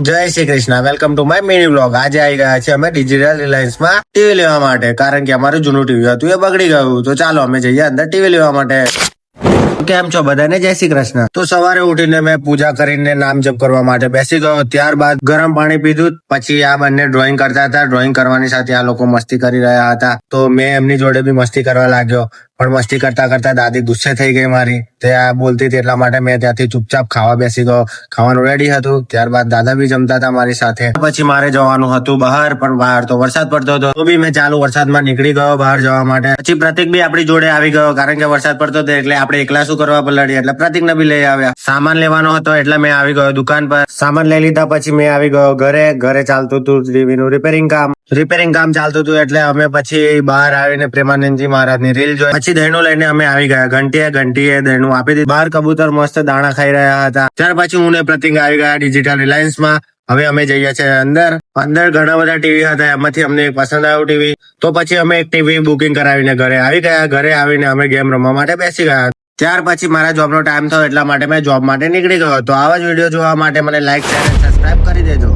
જય Shri Krishna, welcome to my mini blog. આજે આવી ગયા છે અમે ડિજિટલ રિલાયન્સ માં ટીવી લેવા માટે, કારણ કે અમારું જૂનું ટીવી હતું એ બગડી ગયું. તો ચાલો અમે જઈએ અંદર ટીવી લેવા માટે. કેમ છો બધાને? જય શ્રી કૃષ્ણ. તો સવારે ઉઠીને મેં પૂજા કરીને નામ જપ કરવા માટે બેસી ગયો. ત્યારબાદ ગરમ પાણી પીધું. પછી આ બંને ડ્રોઈંગ કરતા હતા. ડ્રોઈંગ કરવાની સાથે આ લોકો મસ્તી કરી રહ્યા હતા. તો મેં એમની જોડે બી મસ્તી કરવા લાગ્યો. પણ મસ્તી કરતા કરતા દાદી ગુસ્સે થઈ ગઈ મારી. તે આ બોલતી હતી એટલા માટે મેં ત્યાંથી ચૂપચાપ ખાવા બેસી ગયો. ખાવાનું રેડી હતું. ત્યારબાદ દાદા બી જમતા હતા મારી સાથે. પછી મારે જવાનું હતું બહાર, પણ બહાર તો વરસાદ પડતો હતો. તો બી મેં ચાલુ વરસાદમાં નીકળી ગયો બહાર જવા માટે. પછી પ્રતિક બી આપણી જોડે આવી ગયો, કારણ કે વરસાદ પડતો હતો એટલે આપણે એકલા શું કરવા પલડીએ, એટલે પ્રતિકને બી લઈ આવ્યા. સામાન લેવાનો હતો એટલે મેં આવી ગયો દુકાન પર. સામાન લઈ લીધા પછી મેં આવી ગયો ઘરે. ઘરે ચાલતું હતું ટીવીનું રિપેરિંગ કામ ચાલતું હતું એટલે અમે પછી બહાર આવીને પ્રેમાનંદજી મહારાજની રીલ જોઈ. પછી દહીણું લઈને અમે આવી ગયા. ઘંટીએ દહીણું આપી દીધું. બહાર કબૂતર મસ્ત દાણા ખાઈ રહ્યા હતા. ત્યાર પછી હું ને પ્રતિક આવી ગયા ડિજિટલ રિલાયન્સ માં. હવે અમે જઈએ છીએ અંદર. અંદર ઘણા બધા ટીવી હતા, એમાંથી અમને એક પસંદ આવ્યું ટીવી. તો પછી અમે એક ટીવી બુકિંગ કરાવીને ઘરે આવી ગયા. ઘરે આવીને અમે ગેમ રમવા માટે બેસી ગયા. ત્યાર પછી મારા જોબનો ટાઈમ થયો એટલા માટે મેં જોબ માટે નીકળી ગયો. તો આવા જ વિડીયો જોવા માટે મને લાઈક, શેર અને સબસ્ક્રાઇબ કરી દેજો.